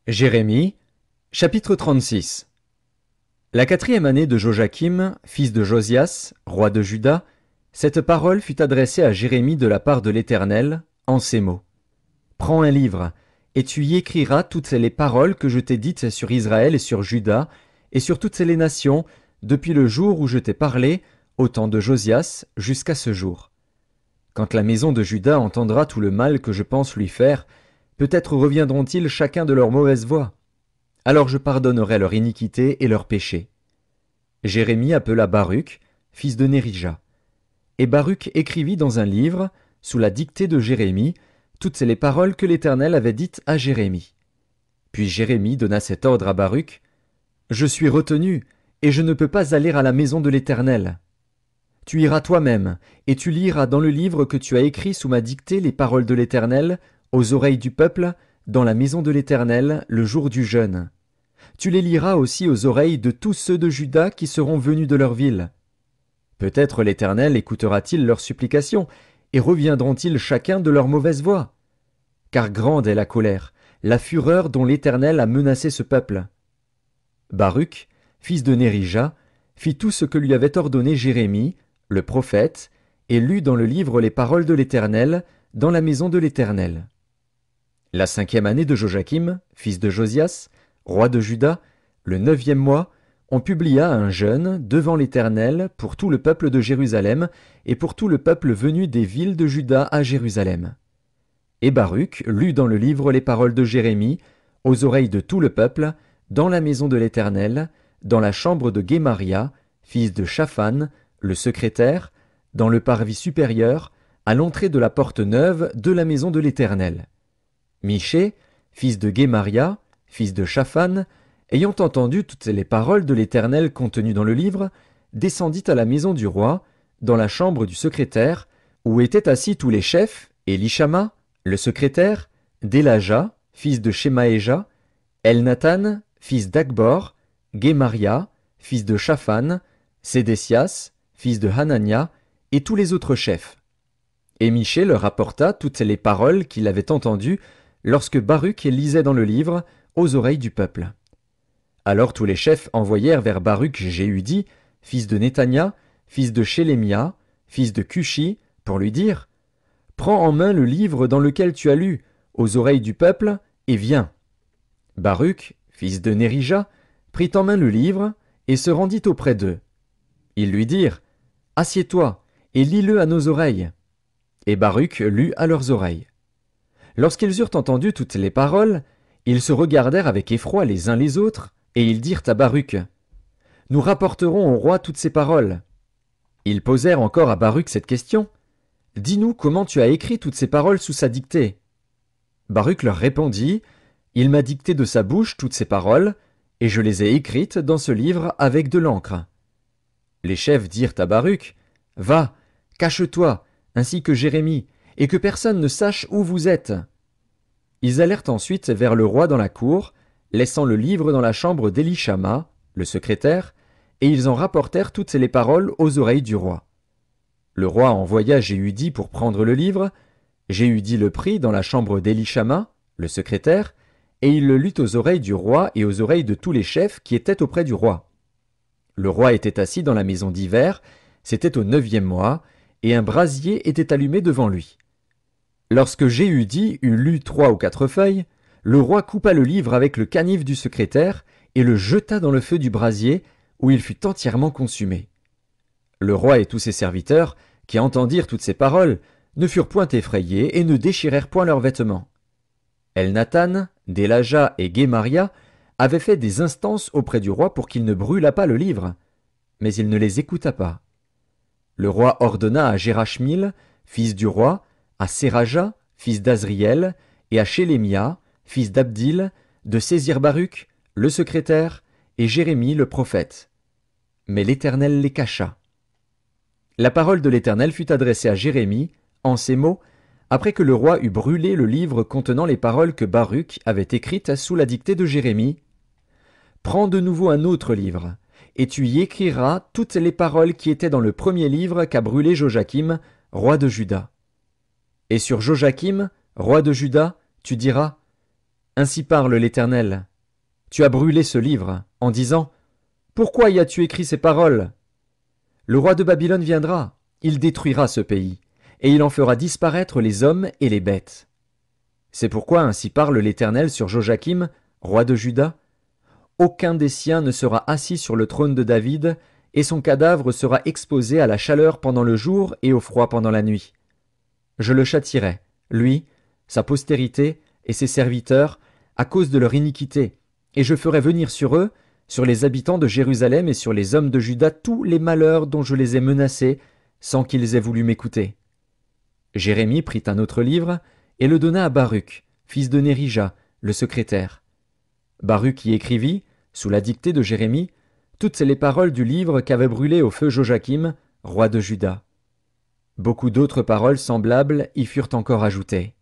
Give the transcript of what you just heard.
Jérémie, chapitre 36. La 4e année de Joachim, fils de Josias, roi de Juda, cette parole fut adressée à Jérémie de la part de l'Éternel, en ces mots. Prends un livre, et tu y écriras toutes les paroles que je t'ai dites sur Israël et sur Juda, et sur toutes les nations, depuis le jour où je t'ai parlé, au temps de Josias, jusqu'à ce jour. Quand la maison de Juda entendra tout le mal que je pense lui faire, peut-être reviendront-ils chacun de leur mauvaise voie. Alors je pardonnerai leur iniquité et leur péché. Jérémie appela Baruch, fils de Nérija. Et Baruch écrivit dans un livre, sous la dictée de Jérémie, toutes les paroles que l'Éternel avait dites à Jérémie. Puis Jérémie donna cet ordre à Baruch. Je suis retenu, et je ne peux pas aller à la maison de l'Éternel. Tu iras toi-même, et tu liras dans le livre que tu as écrit sous ma dictée les paroles de l'Éternel, aux oreilles du peuple, dans la maison de l'Éternel, le jour du jeûne. Tu les liras aussi aux oreilles de tous ceux de Juda qui seront venus de leur ville. Peut-être l'Éternel écoutera-t-il leurs supplications, et reviendront-ils chacun de leur mauvaise voie. Car grande est la colère, la fureur dont l'Éternel a menacé ce peuple. Baruch, fils de Nérija, fit tout ce que lui avait ordonné Jérémie, le prophète, et lut dans le livre les paroles de l'Éternel, dans la maison de l'Éternel. La 5e année de Joachim, fils de Josias, roi de Juda, le 9e mois, on publia un jeûne devant l'Éternel pour tout le peuple de Jérusalem et pour tout le peuple venu des villes de Juda à Jérusalem. Et Baruch lut dans le livre les paroles de Jérémie, aux oreilles de tout le peuple, dans la maison de l'Éternel, dans la chambre de Guémaria, fils de Shaphan, le secrétaire, dans le parvis supérieur, à l'entrée de la porte neuve de la maison de l'Éternel. Michée, fils de Guémaria, fils de Shaphan, ayant entendu toutes les paroles de l'Éternel contenues dans le livre, descendit à la maison du roi, dans la chambre du secrétaire, où étaient assis tous les chefs, Élishama, le secrétaire, Délaja, fils de Shemaéja, Elnathan, fils d'Akbor, Guémaria, fils de Shaphan, Sédécias, fils de Hanania, et tous les autres chefs. Et Michée leur apporta toutes les paroles qu'il avait entendues lorsque Baruch lisait dans le livre aux oreilles du peuple. Alors tous les chefs envoyèrent vers Baruch Jéhudi, fils de Néthania, fils de Shélémia, fils de Cushi, pour lui dire « Prends en main le livre dans lequel tu as lu, aux oreilles du peuple, et viens. » Baruch, fils de Nérija, prit en main le livre et se rendit auprès d'eux. Ils lui dirent « Assieds-toi et lis-le à nos oreilles. » Et Baruch lut à leurs oreilles. Lorsqu'ils eurent entendu toutes les paroles, ils se regardèrent avec effroi les uns les autres, et ils dirent à Baruch « Nous rapporterons au roi toutes ces paroles. » Ils posèrent encore à Baruch cette question « Dis-nous comment tu as écrit toutes ces paroles sous sa dictée. » Baruch leur répondit « Il m'a dicté de sa bouche toutes ces paroles, et je les ai écrites dans ce livre avec de l'encre. » Les chefs dirent à Baruch « Va, cache-toi, ainsi que Jérémie, et que personne ne sache où vous êtes. » Ils allèrent ensuite vers le roi dans la cour, laissant le livre dans la chambre d'Élishama, le secrétaire, et ils en rapportèrent toutes les paroles aux oreilles du roi. Le roi envoya Jéhudi pour prendre le livre. Jéhudi le prit dans la chambre d'Élishama, le secrétaire, et il le lut aux oreilles du roi et aux oreilles de tous les chefs qui étaient auprès du roi. Le roi était assis dans la maison d'hiver, c'était au 9e mois, et un brasier était allumé devant lui. Lorsque Jéhudi eut lu 3 ou 4 feuilles, le roi coupa le livre avec le canif du secrétaire et le jeta dans le feu du brasier, où il fut entièrement consumé. Le roi et tous ses serviteurs, qui entendirent toutes ces paroles, ne furent point effrayés et ne déchirèrent point leurs vêtements. Elnathan, Délaja et Guémaria avaient fait des instances auprès du roi pour qu'il ne brûlât pas le livre, mais il ne les écouta pas. Le roi ordonna à Jérachmil, fils du roi, à Séraja, fils d'Azriel, et à Shélémia, fils d'Abdil, de saisir Baruch, le secrétaire, et Jérémie le prophète. Mais l'Éternel les cacha. La parole de l'Éternel fut adressée à Jérémie, en ces mots, après que le roi eut brûlé le livre contenant les paroles que Baruch avait écrites sous la dictée de Jérémie. Prends de nouveau un autre livre, et tu y écriras toutes les paroles qui étaient dans le premier livre qu'a brûlé Joachim, roi de Juda. Et sur Joachim, roi de Juda, tu diras Ainsi parle l'Éternel. Tu as brûlé ce livre, en disant « Pourquoi y as-tu écrit ces paroles ?» Le roi de Babylone viendra, il détruira ce pays, et il en fera disparaître les hommes et les bêtes. C'est pourquoi ainsi parle l'Éternel sur Joachim, roi de Juda. Aucun des siens ne sera assis sur le trône de David, et son cadavre sera exposé à la chaleur pendant le jour et au froid pendant la nuit. Je le châtierai, lui, sa postérité et ses serviteurs, à cause de leur iniquité, et je ferai venir sur eux, sur les habitants de Jérusalem et sur les hommes de Juda, tous les malheurs dont je les ai menacés, sans qu'ils aient voulu m'écouter. Jérémie prit un autre livre et le donna à Baruch, fils de Nérija, le secrétaire. Baruch y écrivit, sous la dictée de Jérémie, toutes les paroles du livre qu'avait brûlé au feu Joachim, roi de Juda. Beaucoup d'autres paroles semblables y furent encore ajoutées.